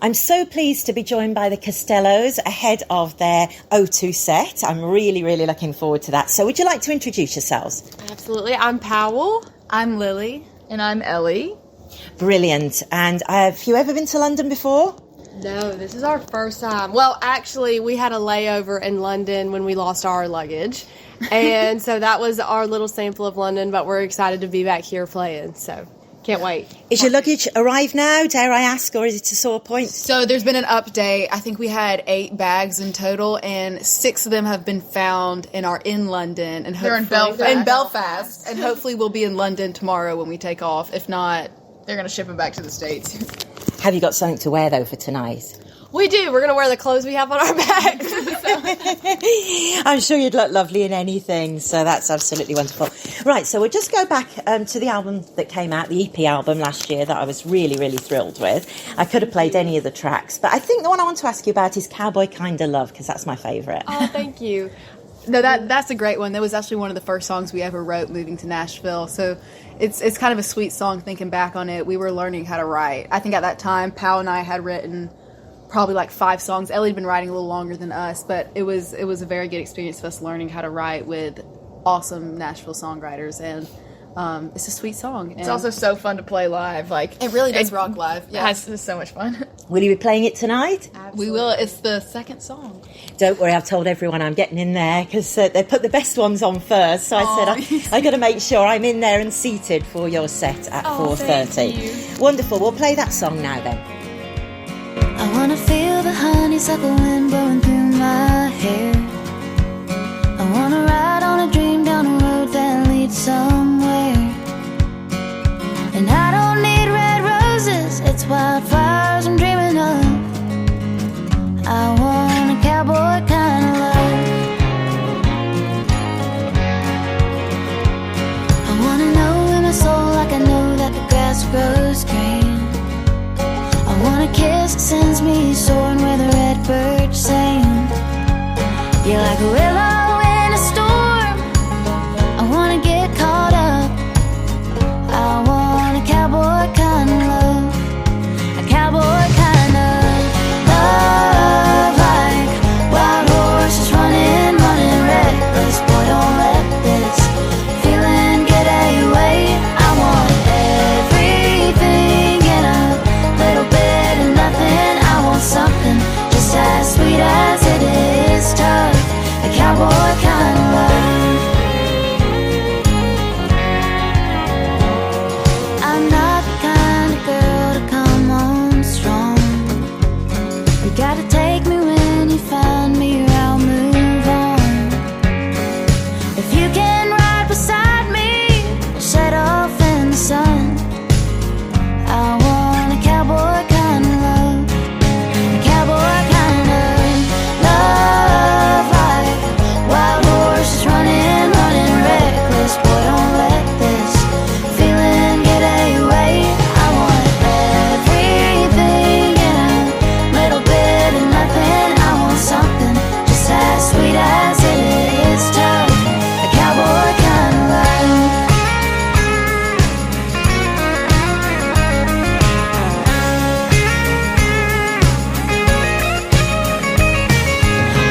I'm so pleased to be joined by the Castellos ahead of their O2 set. I'm really, really looking forward to that. So would you like to introduce yourselves? Absolutely. I'm Powell. I'm Lily. And I'm Ellie. Brilliant. And have you ever been to London before? No, this is our first time. Well, actually, we had a layover in London when we lost our luggage. And so that was our little sample of London, but we're excited to be back here playing. So can't wait. Is your luggage arrived now, dare I ask, or is it a sore point? So there's been an update. I think we had 8 bags in total, and 6 of them have been found and are in London. And they're in Belfast. In Belfast. And hopefully we'll be in London tomorrow when we take off. If not, they're going to ship them back to the States. Have you got something to wear, though, for tonight? We do. We're going to wear the clothes we have on our backs. I'm sure you'd look lovely in anything, so that's absolutely wonderful. Right, so we'll just go back to the album that came out, the EP album last year that I was really, really thrilled with. I could have played any of the tracks, but I think the one I want to ask you about is Cowboy Kinda Love, because that's my favourite. Oh, thank you. No, that's a great one. That was actually one of the first songs we ever wrote moving to Nashville. So it's kind of a sweet song thinking back on it. We were learning how to write. I think at that time, Pal and I had written probably like 5 songs. Ellie had been writing a little longer than us, but it was a very good experience of us learning how to write with awesome Nashville songwriters, and it's a sweet song. It's also so fun to play live. Like it really does rock live. Yeah, it's so much fun. Will you be playing it tonight? Absolutely. We will. It's the second song. Don't worry, I've told everyone I'm getting in there because they put the best ones on first. So I said I got to make sure I'm in there and seated for your set at 4:30. Wonderful. We'll play that song now then. I wanna feel the honeysuckle wind blowing through my hair. I wanna ride on a dream down a road that leads somewhere. And I don't need red roses, it's wildflowers I'm dreaming of. I want a cowboy kind of love. I wanna know in my soul like I know that the grass grows green. I want a kiss that sends me soaring where the red birds sing. You're like a willow in a storm. I want to get caught up. I want a cowboy kind of love. A cowboy kind of love. Like wild horses running, running reckless. Boy, don't let this feeling get away. I want everything in a little bit of nothing. I want something just as sweet as it is tough. A cowboy kind of love. I'm not the kind of girl to come on strong. You gotta take me when you find me, or I'll move on. If you can ride beside me, shut off in the sun. I want a cowboy kind of love. A cowboy kind of love. Like wild horses running, running reckless. Boy, don't let this feeling get away. I want everything in a little bit of nothing. I want something just as sweet as it is tough. A cowboy kind of love.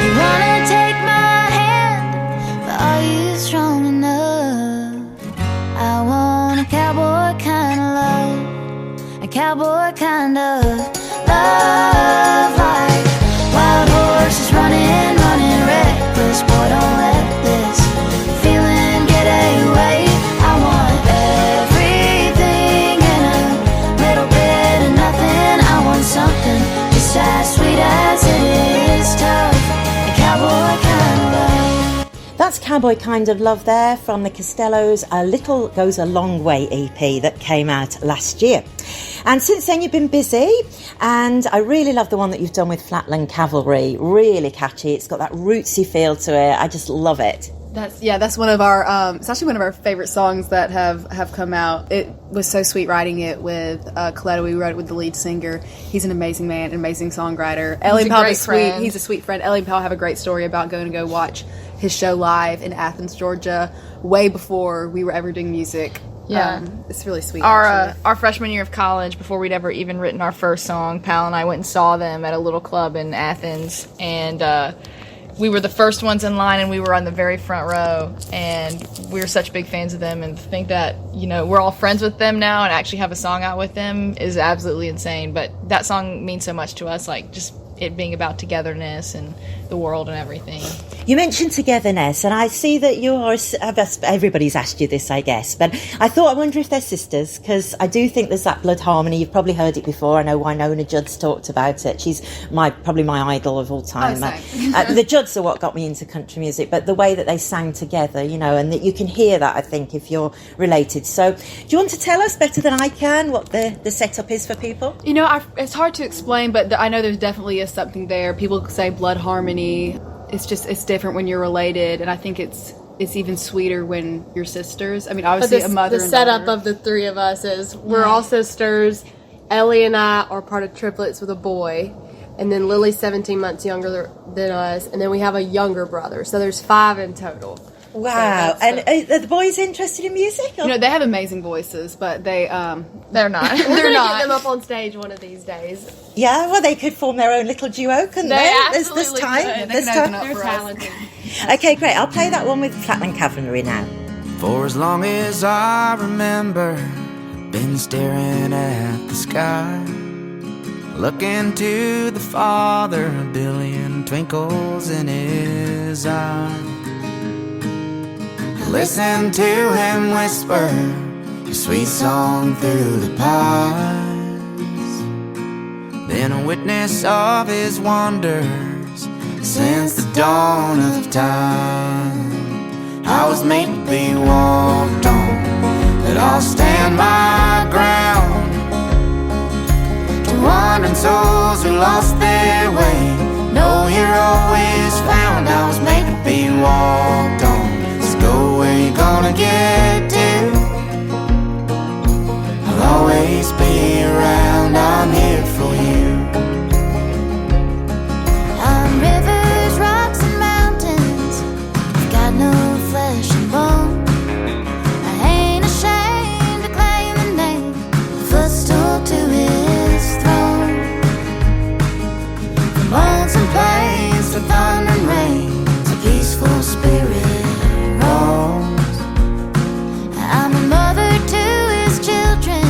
You wanna take my hand, but are you strong enough? I want a cowboy kind of love. A cowboy kind of love. Like wild horses running, running reckless. Boy, don't let this feeling get away. I want everything in a little bit of nothing. I want something just as sweet as it is tough. A cowboy kind of love. That's Cowboy Kind of Love there from the Castellos, A Little Goes a Long Way EP that came out last year. And since then you've been busy, and I really love the one that you've done with Flatland Cavalry. Really catchy. It's got that rootsy feel to it. I just love it. That's one of our it's actually one of our favorite songs that have come out. It was so sweet writing it with Castellows. We wrote it with the lead singer. He's an amazing man, an amazing songwriter. Ellie and Pal is sweet. He's a sweet friend. Ellie and Pal have a great story about going to go watch his show live in Athens, Georgia, way before we were ever doing music. Yeah. It's really sweet. Actually. Our freshman year of college, before we'd ever even written our first song, Pal and I went and saw them at a little club in Athens, and we were the first ones in line, and we were on the very front row, and we were such big fans of them, and to think that, you know, we're all friends with them now and actually have a song out with them is absolutely insane. But that song means so much to us, like just it being about togetherness and the world and everything. You mentioned togetherness, and I see that you're, everybody's asked you this, I guess, but I wonder if they're sisters, because I do think there's that blood harmony. You've probably heard it before. I know Winona Judd's talked about it. She's probably my idol of all time. The Judds are what got me into country music, but the way that they sang together, you know, and that you can hear that, I think, if you're related. So do you want to tell us better than I can what the setup is for people? You know, it's hard to explain, but I know there's definitely is something there. People say blood harmony. It's different when you're related, and I think it's even sweeter when you're sisters. I mean, obviously a mother and daughter. The setup of the three of us is we're all sisters. Ellie and I are part of triplets with a boy, and then Lily's 17 months younger than us, and then we have a younger brother. So there's 5 in total. Wow. So and are the boys interested in music? Or? You know, they have amazing voices, but they're not. We're gonna get them up on stage one of these days. Yeah, well, they could form their own little duo, couldn't they? There's time. could. There's They can time. open up They're for us. talented. Okay, great. I'll play that one with Flatland Cavalry now. For as long as I remember, been staring at the sky, looking to the Father, a billion twinkles in his eye. Listen to him whisper your sweet song through the pines. Been a witness of his wonders since the dawn of time. I was made to be walked on, but I'll stand my ground. To wandering souls who lost their way, no, you're always found. I was made to be walked on. Go where you're gonna get to. I'll always be around, I'm here for you. I'm rivers, rocks, and mountains. I've got no flesh and bone. I ain't ashamed to claim the name, the footstool to his throne. From lonesome plains to thunder and rain, to peaceful spirit. I'm a mother to his children,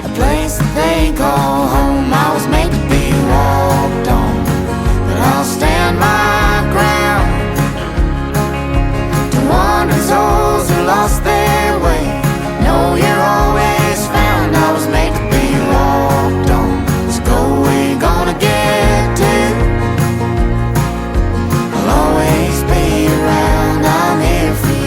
a place that they call home. I was made to be walked on, but I'll stand my ground. To wander souls who lost their way, no, you're always found. I was made to be walked on, so go where you're gonna get to. I'll always be around, I'm here for you.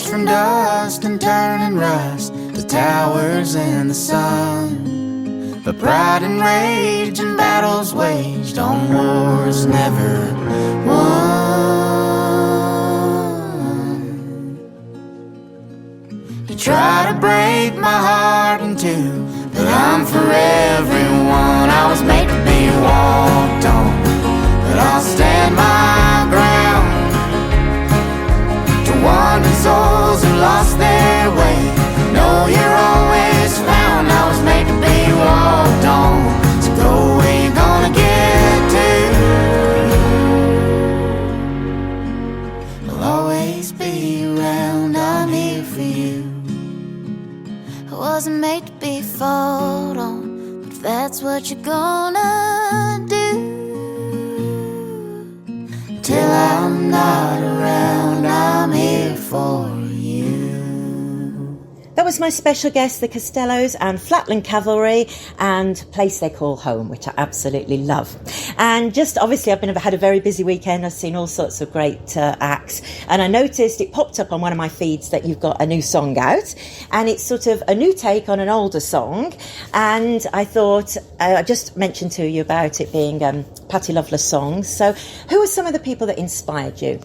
From dust and turning rust to towers in the sun. But pride and rage and battles waged on wars never won. You try to break my heart in two, but I'm for everyone. I was made to be walked on, but I'll stand my ground. Wandering souls who lost their way, no, you're always found. I was made to be walked on, so go where you're gonna get to. I'll always be around, I'm here for you. I wasn't made to be fought on, but if that's what you're gonna do, till I'm not around, I'm here for you. That was my special guest, the Castellows and Flatland Cavalry, and a place they call home, which I absolutely love. And just obviously I've had a very busy weekend. I've seen all sorts of great acts, and I noticed it popped up on one of my feeds that you've got a new song out, and it's sort of a new take on an older song. And I thought I just mentioned to you about it being Patti Loveless songs. So who are some of the people that inspired you?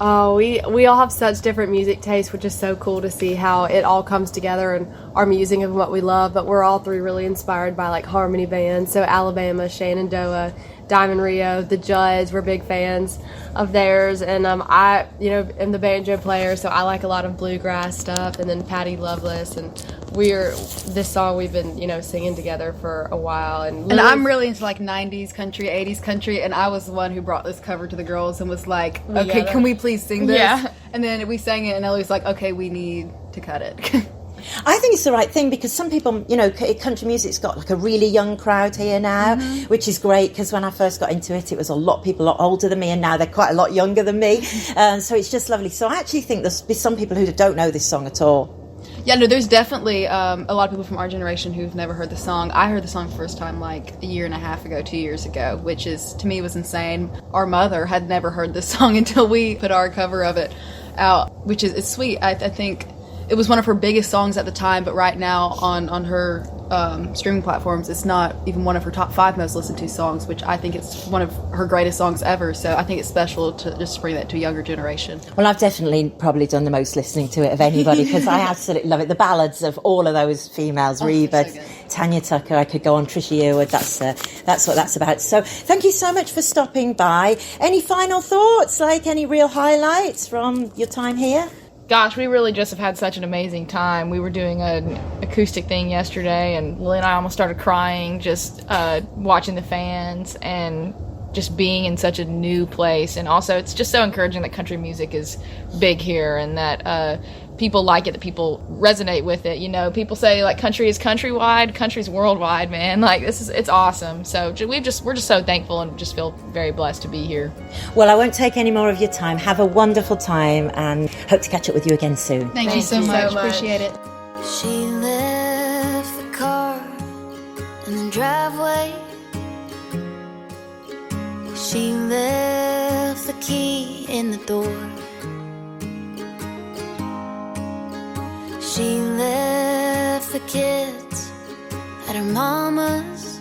Oh, we all have such different music tastes, which is so cool to see how it all comes together and our music and what we love. But we're all three really inspired by like harmony bands. So Alabama, Shenandoah, Diamond Rio, The Judds, we're big fans of theirs. And I, am the banjo player, so I like a lot of bluegrass stuff. And then Patti Loveless, and this song we've been, singing together for a while. And I'm really into like 90s country, 80s country, and I was the one who brought this cover to the girls and was like, okay, can we please sing this? Yeah. And then we sang it, and Ellie was like, okay, we need to cut it. I think it's the right thing, because some people, country music's got like a really young crowd here now, which is great, because when I first got into it, it was a lot of people a lot older than me, and now they're quite a lot younger than me. So it's just lovely. So I actually think there's some people who don't know this song at all. Yeah, no, there's definitely a lot of people from our generation who've never heard the song. I heard the song first time like a year and a half ago, 2 years ago, which is, to me, was insane. Our mother had never heard this song until we put our cover of it out, which is sweet. I think it was one of her biggest songs at the time, but right now on her streaming platforms, it's not even one of her top 5 most listened to songs, which I think it's one of her greatest songs ever. So I think it's special to just bring that to a younger generation. Well, I've definitely probably done the most listening to it of anybody, because I absolutely love it. The ballads of all of those females, Reba, so good. Tanya Tucker, I could go on, Trisha Yearwood, that's what that's about. So thank you so much for stopping by. Any final thoughts, like any real highlights from your time here? Gosh, we really just have had such an amazing time. We were doing an acoustic thing yesterday, and Lily and I almost started crying just watching the fans and just being in such a new place. And also, it's just so encouraging that country music is big here, and that people like it, that people resonate with it. People say like country is countrywide, country's worldwide, man. Like it's awesome. So we're just so thankful and just feel very blessed to be here. Well, I won't take any more of your time. Have a wonderful time, and hope to catch up with you again soon. Thank you so much. Appreciate it. She left the car in the driveway. She left the key in the door. She left the kids at her mama's,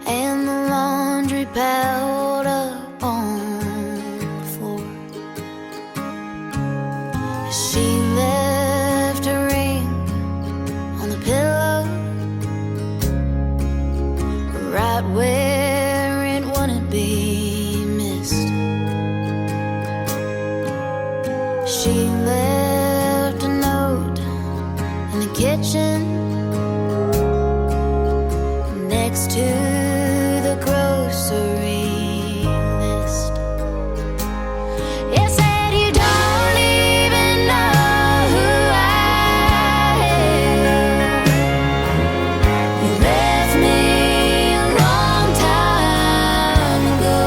and the laundry piled up on the floor. She left a ring on the pillow, right where it wouldn't be missed. She left a note in the kitchen next to the grocery list. It said, "You don't even know who I am. You left me a long time ago.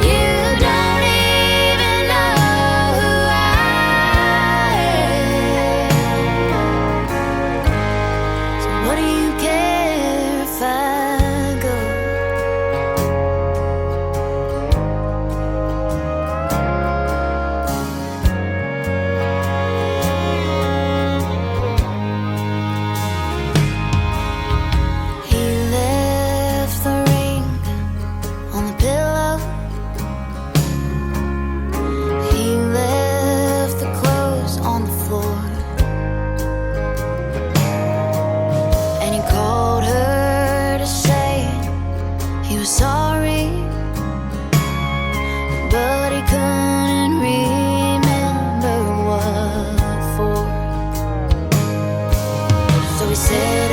You don't even know who I am. So what do you care if I go?" He left the ring on the pillow. He left the clothes on the floor. And he called her to say he was sorry, but he couldn't remember what for. So he said,